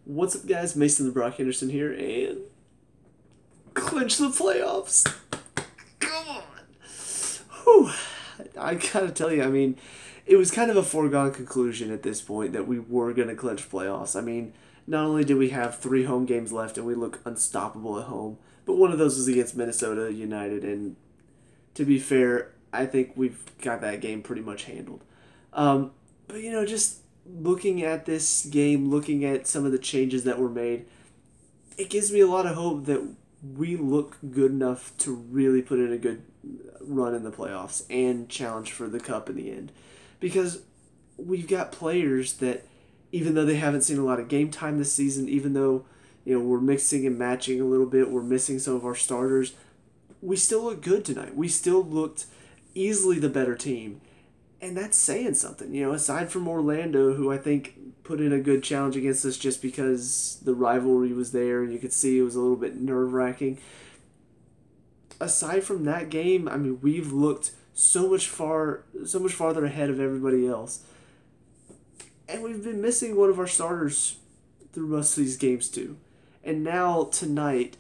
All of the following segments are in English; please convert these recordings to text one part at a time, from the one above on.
What's up, guys? Mason the Brock Henderson here, and clinch the playoffs. Come on. Whew. I gotta tell you, it was kind of a foregone conclusion at this point that we were gonna clinch playoffs. Not only did we have 3 home games left and we look unstoppable at home, but one of those was against Minnesota United, and to be fair, I think we've got that game pretty much handled. But just looking at this game, looking at some of the changes that were made, it gives me a lot of hope that we look good enough to really put in a good run in the playoffs and challenge for the cup in the end. Because we've got players that, even though they haven't seen a lot of game time this season, even though we're mixing and matching a little bit, we're missing some of our starters, we still look good tonight. We still looked easily the better team. And that's saying something, aside from Orlando, who I think put in a good challenge against us just because the rivalry was there and you could see it was a little bit nerve-wracking. Aside from that game, we've looked so much farther ahead of everybody else. And we've been missing one of our starters through most of these games too. And now tonight,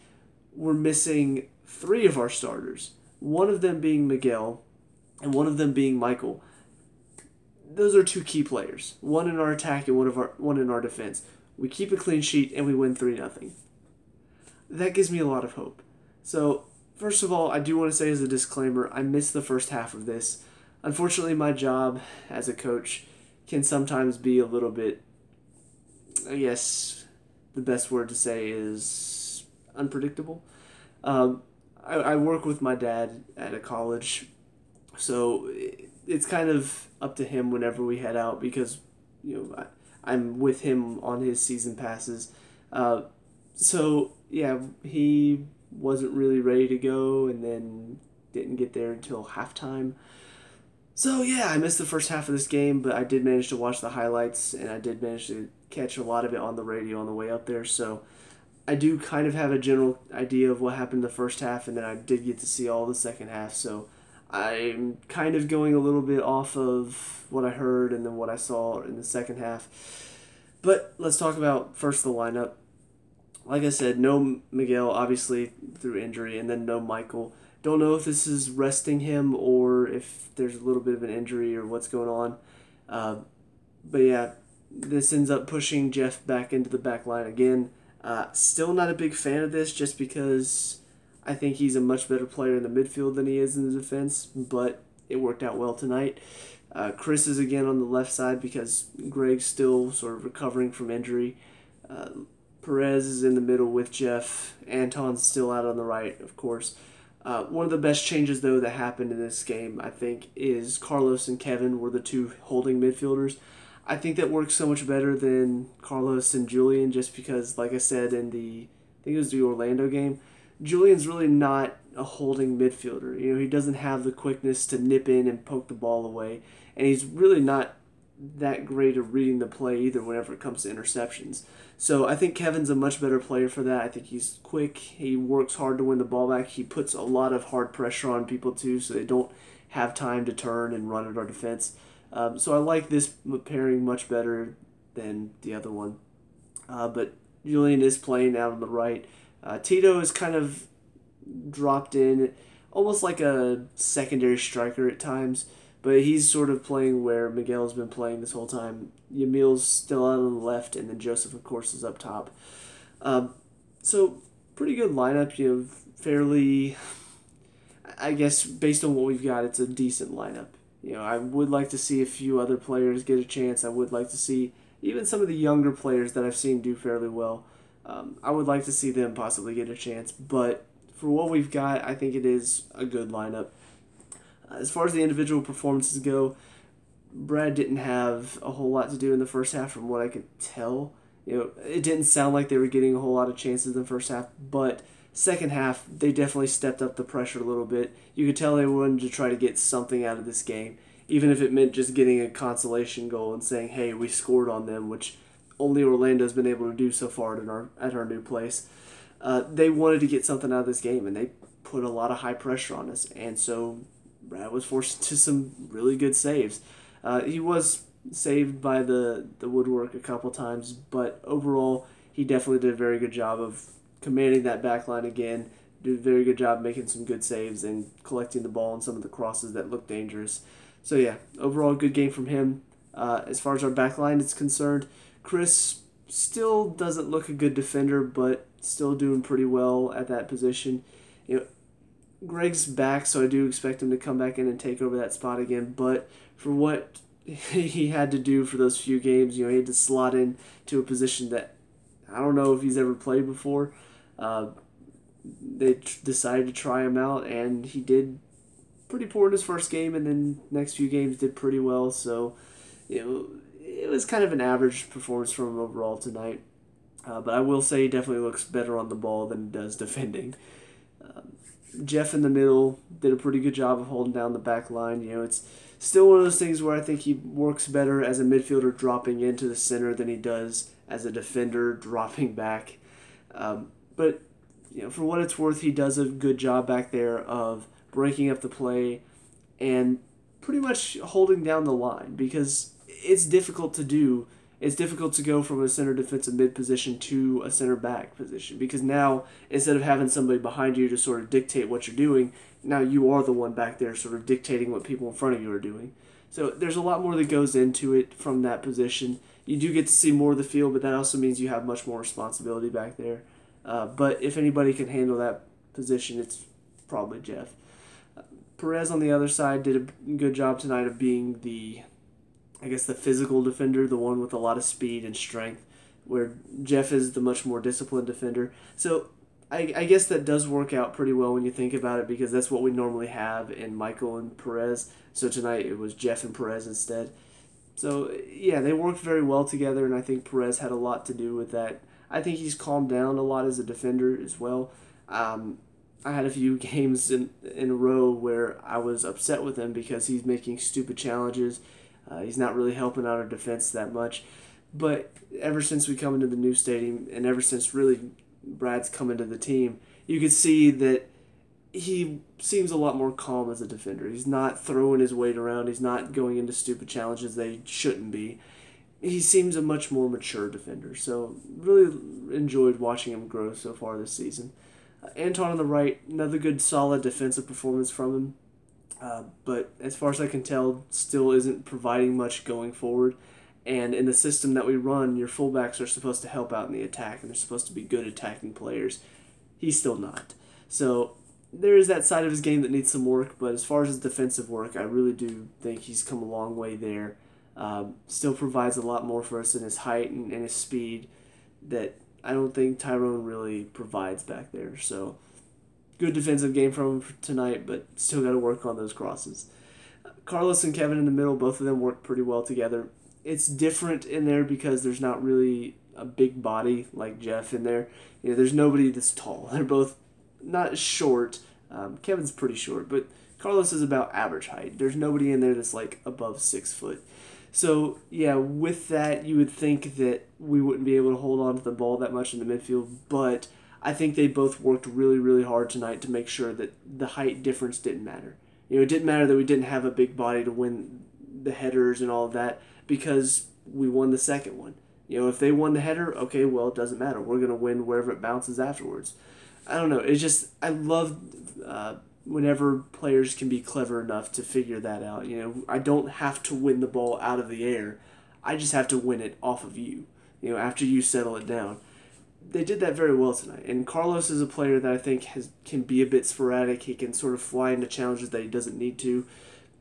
we're missing 3 of our starters. One of them being Miguel and one of them being Michael. Those are 2 key players. One in our attack and one in our defense. We keep a clean sheet and we win 3-0. That gives me a lot of hope. So, first of all, I do want to say as a disclaimer, I missed the first half of this. Unfortunately, my job as a coach can sometimes be a little bit, I guess the best word to say is unpredictable. I work with my dad at a college, so it's kind of up to him whenever we head out because, I'm with him on his season passes. So, yeah, he wasn't really ready to go and then didn't get there until halftime. So, yeah, I missed the first half of this game, but I did manage to watch the highlights and I did manage to catch a lot of it on the radio on the way up there. So, I do kind of have a general idea of what happened in the first half, and then I did get to see all the second half. So, I'm kind of going a little bit off of what I heard and then what I saw in the second half. But let's talk about first the lineup. Like I said, no Miguel, obviously, through injury, and then no Michael. Don't know if this is resting him or if there's a little bit of an injury or what's going on. But yeah, this ends up pushing Jeff back into the back line again. Still not a big fan of this just because I think he's a much better player in the midfield than he is in the defense, but it worked out well tonight. Chris is again on the left side because Greg's still sort of recovering from injury. Perez is in the middle with Jeff. Anton's still out on the right, of course. One of the best changes, though, that happened in this game, I think, is Carlos and Kevin were the 2 holding midfielders. I think that works so much better than Carlos and Julian just because, like I said in I think it was the Orlando game, Julian's really not a holding midfielder. He doesn't have the quickness to nip in and poke the ball away, and he's really not that great at reading the play either whenever it comes to interceptions. So I think Kevin's a much better player for that. I think he's quick. He works hard to win the ball back. He puts a lot of hard pressure on people too, so they don't have time to turn and run at our defense. So I like this pairing much better than the other one. But Julian is playing out on the right. Tito is kind of dropped in, almost like a secondary striker at times, but he's sort of playing where Miguel's been playing this whole time. Yamil's still out on the left, and then Joseph, of course, is up top. So, pretty good lineup, fairly, I guess, based on what we've got, it's a decent lineup. I would like to see a few other players get a chance. I would like to see even some of the younger players that I've seen do fairly well. I would like to see them possibly get a chance, but for what we've got, I think it is a good lineup. As far as the individual performances go, Brad didn't have a whole lot to do in the first half from what I could tell. It didn't sound like they were getting a whole lot of chances in the first half, but second half, they definitely stepped up the pressure a little bit. You could tell they wanted to try to get something out of this game, even if it meant just getting a consolation goal and saying, hey, we scored on them, which only Orlando's been able to do so far at our new place. They wanted to get something out of this game, and they put a lot of high pressure on us, and so Brad was forced to some really good saves. He was saved by the woodwork a couple times, but overall he definitely did a very good job of commanding that back line again, did a very good job making some good saves and collecting the ball on some of the crosses that looked dangerous. So yeah, overall good game from him. As far as our back line is concerned, Chris still doesn't look a good defender, but still doing pretty well at that position. You know, Greg's back, so I do expect him to come back in and take over that spot again. But for what he had to do for those few games, he had to slot in to a position that I don't know if he's ever played before. They decided to try him out, and he did pretty poor in his first game, and then next few games did pretty well. So, it was kind of an average performance from him overall tonight. But I will say he definitely looks better on the ball than he does defending. Jeff in the middle did a pretty good job of holding down the back line. It's still one of those things where I think he works better as a midfielder dropping into the center than he does as a defender dropping back. But for what it's worth, he does a good job back there of breaking up the play and pretty much holding down the line, because it's difficult to do. It's difficult to go from a center defensive mid position to a center back position, because now instead of having somebody behind you to sort of dictate what you're doing, now you are the one back there sort of dictating what people in front of you are doing. So there's a lot more that goes into it from that position. You do get to see more of the field, but that also means you have much more responsibility back there. But if anybody can handle that position, it's probably Jeff. Perez on the other side did a good job tonight of being the physical defender, the one with a lot of speed and strength, where Jeff is the much more disciplined defender. So I guess that does work out pretty well when you think about it, because that's what we normally have in Michael and Perez. So tonight it was Jeff and Perez instead. So yeah, they worked very well together, and I think Perez had a lot to do with that. I think he's calmed down a lot as a defender as well. I had a few games in a row where I was upset with him because he's making stupid challenges. He's not really helping out our defense that much. But ever since we come into the new stadium, and ever since really Brad's come into the team, you can see that he seems a lot more calm as a defender. He's not throwing his weight around. He's not going into stupid challenges they shouldn't be. He seems a much more mature defender. So really enjoyed watching him grow so far this season. Anton on the right, another good solid defensive performance from him. But as far as I can tell, still isn't providing much going forward. And in the system that we run, your fullbacks are supposed to help out in the attack, and they're supposed to be good attacking players. He's still not. So there is that side of his game that needs some work, but as far as his defensive work, I really do think he's come a long way there. Still provides a lot more for us in his height and his speed that I don't think Tyrone really provides back there. So good defensive game from him tonight, but still got to work on those crosses. Carlos and Kevin in the middle, both of them work pretty well together. It's different in there because there's not really a big body like Jeff in there. There's nobody that's tall. They're both not short. Kevin's pretty short, but Carlos is about average height. There's nobody in there that's like above 6 foot. So, yeah, with that, you would think that we wouldn't be able to hold on to the ball that much in the midfield, but I think they both worked really, really hard tonight to make sure that the height difference didn't matter. It didn't matter that we didn't have a big body to win the headers and all of that, because we won the second one. If they won the header, okay, well, it doesn't matter. We're going to win wherever it bounces afterwards. I don't know. It's just, I love whenever players can be clever enough to figure that out. I don't have to win the ball out of the air. I just have to win it off of you, after you settle it down. They did that very well tonight. And Carlos is a player that I think can be a bit sporadic. He can sort of fly into challenges that he doesn't need to.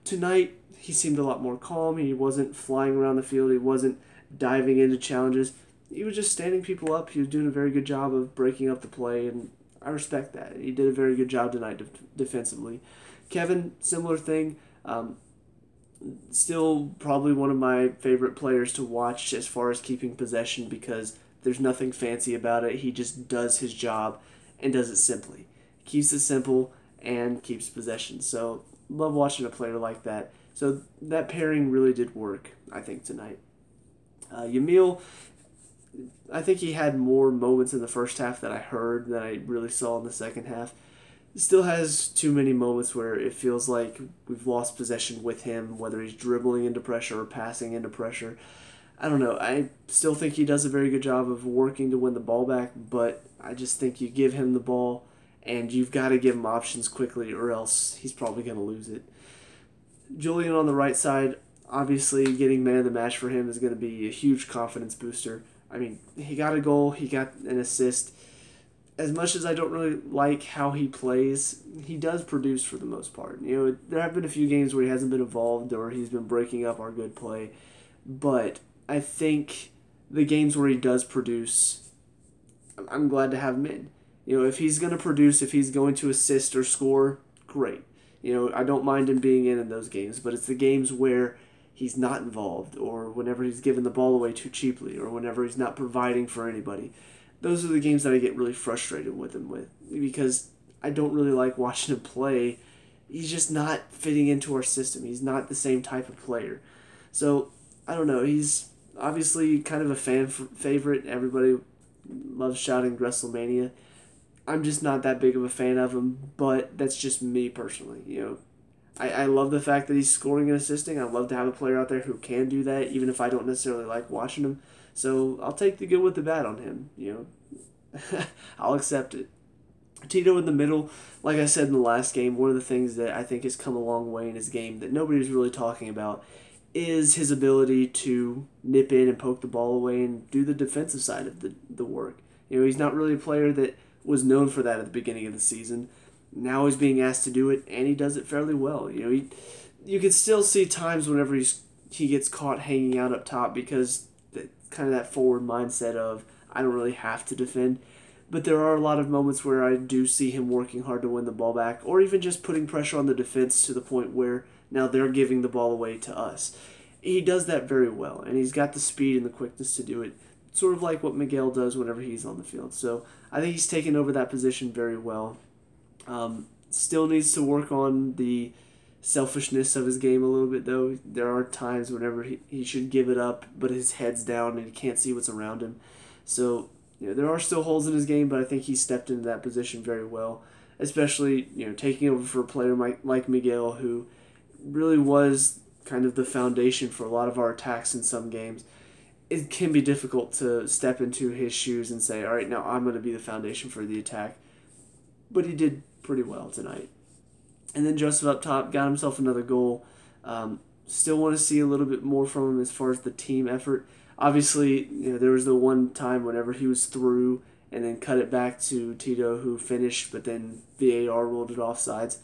Tonight, he seemed a lot more calm. He wasn't flying around the field. He wasn't diving into challenges. He was just standing people up. He was doing a very good job of breaking up the play, and I respect that. He did a very good job tonight defensively. Kevin, similar thing. Still probably one of my favorite players to watch as far as keeping possession, because there's nothing fancy about it. He just does his job and does it simply. Keeps it simple and keeps possession. So love watching a player like that. So that pairing really did work, I think, tonight. Yamil, I think he had more moments in the first half that I heard than I really saw in the second half. Still has too many moments where it feels like we've lost possession with him, whether he's dribbling into pressure or passing into pressure. I don't know. I still think he does a very good job of working to win the ball back, but I just think you give him the ball and you've got to give him options quickly or else he's probably going to lose it. Julian on the right side, obviously getting man of the match for him is going to be a huge confidence booster. I mean, he got a goal, he got an assist. As much as I don't really like how he plays, he does produce for the most part. There have been a few games where he hasn't been involved or he's been breaking up our good play, but I think the games where he does produce, I'm glad to have him in. If he's going to produce, if he's going to assist or score, great. I don't mind him being in those games, but it's the games where he's not involved or whenever he's given the ball away too cheaply or whenever he's not providing for anybody. Those are the games that I get really frustrated with him because I don't really like watching him play. He's just not fitting into our system. He's not the same type of player. So, I don't know. He's obviously kind of a fan favorite. Everybody loves shouting WrestleMania. I'm just not that big of a fan of him, but that's just me personally. I love the fact that he's scoring and assisting. I love to have a player out there who can do that, even if I don't necessarily like watching him. So I'll take the good with the bad on him. I'll accept it. Tito in the middle, like I said in the last game, one of the things that I think has come a long way in his game that nobody's really talking about is his ability to nip in and poke the ball away and do the defensive side of the work. He's not really a player that was known for that at the beginning of the season. Now he's being asked to do it, and he does it fairly well. You can still see times whenever he gets caught hanging out up top because kind of that forward mindset of I don't really have to defend. But there are a lot of moments where I do see him working hard to win the ball back, or even just putting pressure on the defense to the point where now they're giving the ball away to us. He does that very well, and he's got the speed and the quickness to do it, sort of like what Miguel does whenever he's on the field. So I think he's taken over that position very well. Still needs to work on the selfishness of his game a little bit, though. There are times whenever he should give it up, but his head's down and he can't see what's around him. So, there are still holes in his game, but I think he stepped into that position very well, especially, taking over for a player like Miguel, who really was kind of the foundation for a lot of our attacks in some games. It can be difficult to step into his shoes and say, all right, now I'm going to be the foundation for the attack. But he did pretty well tonight. And then Joseph up top got himself another goal. Still want to see a little bit more from him as far as the team effort. Obviously, there was the one time whenever he was through and then cut it back to Tito, who finished, but then VAR ruled it offsides.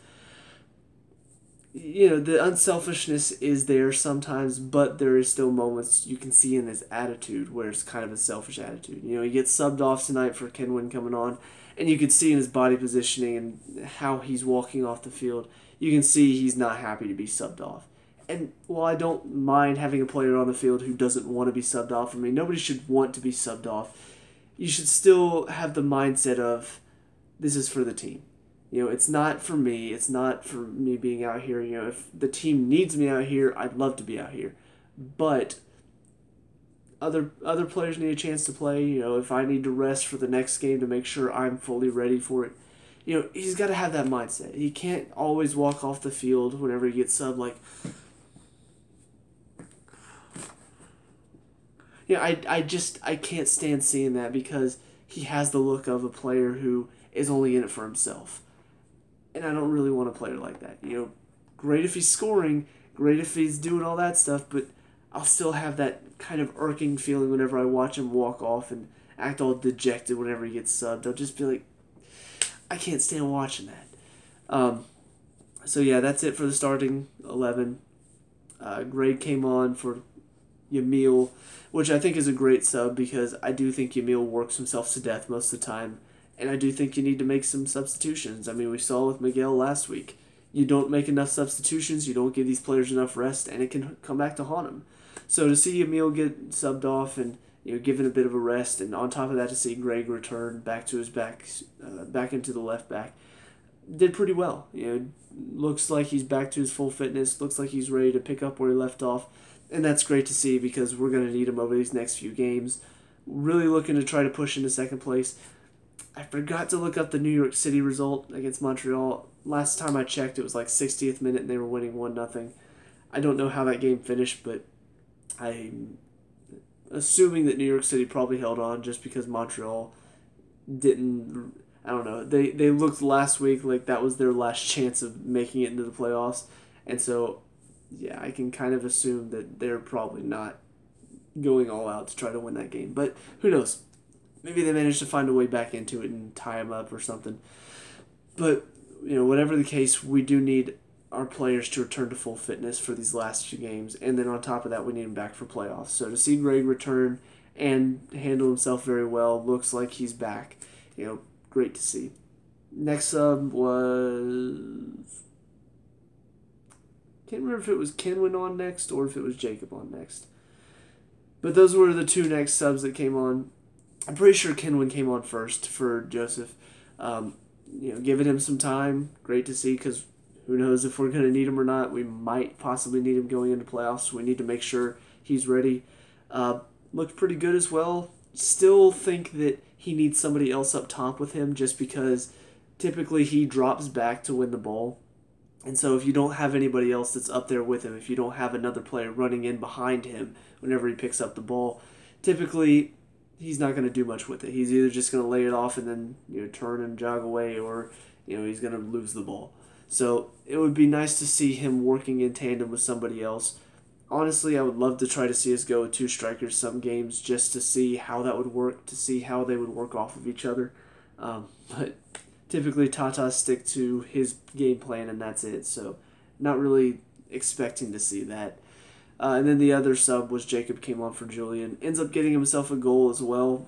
The unselfishness is there sometimes, but there is still moments you can see in his attitude where it's kind of a selfish attitude. He gets subbed off tonight for Kenwin coming on, and you can see in his body positioning and how he's walking off the field, you can see he's not happy to be subbed off. And while I don't mind having a player on the field who doesn't want to be subbed off, nobody should want to be subbed off. You should still have the mindset of, this is for the team. It's not for me. It's not for me being out here. If the team needs me out here, I'd love to be out here. But other players need a chance to play. If I need to rest for the next game to make sure I'm fully ready for it, he's got to have that mindset. He can't always walk off the field whenever he gets subbed like, I can't stand seeing that because he has the look of a player who is only in it for himself. And I don't really want a player like that. Great if he's scoring, great if he's doing all that stuff, but I'll still have that kind of irking feeling whenever I watch him walk off and act all dejected whenever he gets subbed. I'll just be like, I can't stand watching that. So yeah, that's it for the starting 11. Greg came on for Yamil, which I think is a great sub because I do think Yamil works himself to death most of the time. And I do think you need to make some substitutions. We saw with Miguel last week. You don't make enough substitutions, you don't give these players enough rest, and it can come back to haunt them. So to see Emil get subbed off and given a bit of a rest, and on top of that to see Greg return back to his back into the left back, did pretty well. Looks like he's back to his full fitness. Looks like he's ready to pick up where he left off, and that's great to see because we're going to need him over these next few games. Really looking to try to push into second place. I forgot to look up the New York City result against Montreal. Last time I checked, it was like 60th minute and they were winning 1-0. I don't know how that game finished, but assuming that New York City probably held on just because Montreal didn't. I don't know. They looked last week like that was their last chance of making it into the playoffs, and so yeah, I can kind of assume that they're probably not going all out to try to win that game. But who knows? Maybe they managed to find a way back into it and tie them up or something. But whatever the case, we do need our players to return to full fitness for these last few games, and then on top of that, we need them back for playoffs. So to see Greg return and handle himself very well, looks like he's back. Great to see. Next sub was, can't remember if it was Kenwin on next or if it was Jacob on next. But those were the two next subs that came on. I'm pretty sure Kenwin came on first for Joseph. Giving him some time. Great to see, because who knows if we're going to need him or not. We might possibly need him going into playoffs. We need to make sure he's ready. Looked pretty good as well. Still think that he needs somebody else up top with him, just because typically he drops back to win the ball. And so if you don't have anybody else that's up there with him, if you don't have another player running in behind him whenever he picks up the ball, typically he's not going to do much with it. He's either just going to lay it off and then turn and jog away, or he's going to lose the ball. So it would be nice to see him working in tandem with somebody else. Honestly, I would love to try to see us go with two strikers some games, just to see how that would work, to see how they would work off of each other. But typically Tata stick to his game plan and that's it. So not really expecting to see that. And then the other sub was Jacob came on for Julian. Ends up getting himself a goal as well.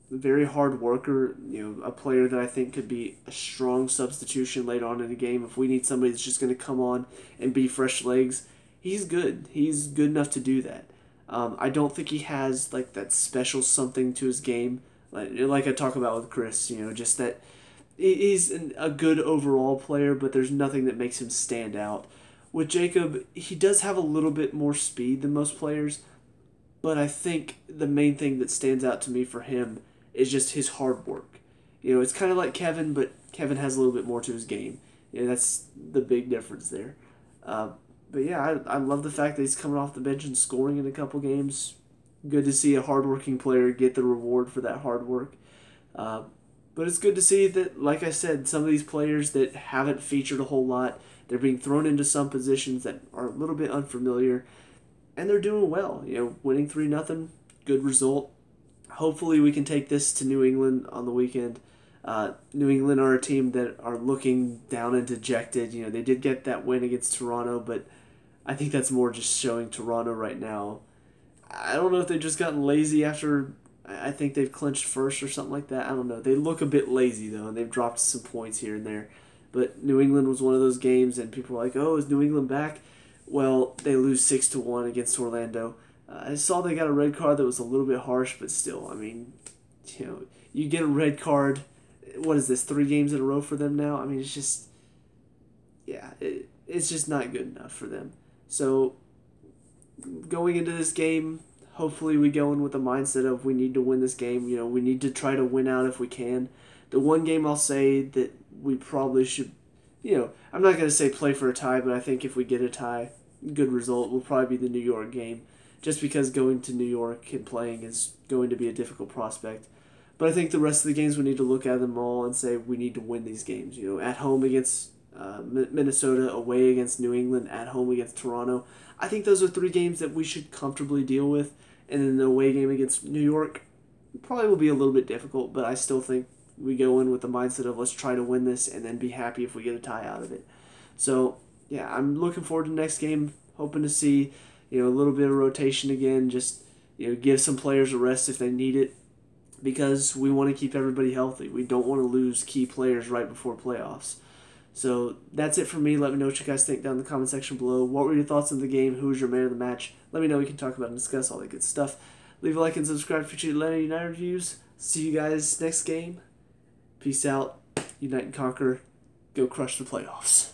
Very hard worker, a player that I think could be a strong substitution later on in the game. If we need somebody that's just going to come on and be fresh legs, he's good. He's good enough to do that. I don't think he has like that special something to his game, like I talk about with Chris. Just that he's a good overall player, but there's nothing that makes him stand out. With Jacob, he does have a little bit more speed than most players, but I think the main thing that stands out to me for him is just his hard work. It's kind of like Kevin, but Kevin has a little bit more to his game. That's the big difference there. But yeah, I love the fact that he's coming off the bench and scoring in a couple games. Good to see a hardworking player get the reward for that hard work. But it's good to see that, like I said, some of these players that haven't featured a whole lot, they're being thrown into some positions that are a little bit unfamiliar, and they're doing well. Winning 3-0, good result. Hopefully we can take this to New England on the weekend. New England are a team that are looking down and dejected. They did get that win against Toronto, but I think that's more just showing Toronto right now. I don't know if they've just gotten lazy after, I think they've clinched first or something like that. I don't know. They look a bit lazy, though, and they've dropped some points here and there. But New England was one of those games, and people were like, oh, is New England back? Well, they lose 6-1 against Orlando. I saw they got a red card that was a little bit harsh, but still, I mean, you get a red card. What is this, 3 games in a row for them now? I mean, it's just, yeah, it's just not good enough for them. So going into this game, hopefully we go in with the mindset of we need to win this game. We need to try to win out if we can. The one game I'll say that we probably should, I'm not going to say play for a tie, but I think if we get a tie, good result will probably be the New York game, just because going to New York and playing is going to be a difficult prospect. But I think the rest of the games we need to look at them all and say we need to win these games. At home against Minnesota, away against New England, at home against Toronto. I think those are 3 games that we should comfortably deal with. And then the away game against New York probably will be a little bit difficult, but I still think we go in with the mindset of let's try to win this and then be happy if we get a tie out of it. So, yeah, I'm looking forward to the next game, hoping to see a little bit of rotation again, just give some players a rest if they need it, because we want to keep everybody healthy. We don't want to lose key players right before playoffs. So that's it for me. Let me know what you guys think down in the comment section below. What were your thoughts on the game? Who was your man of the match? Let me know. We can talk about and discuss all that good stuff. Leave a like and subscribe for future Atlanta United reviews. See you guys next game. Peace out. Unite and conquer. Go crush the playoffs.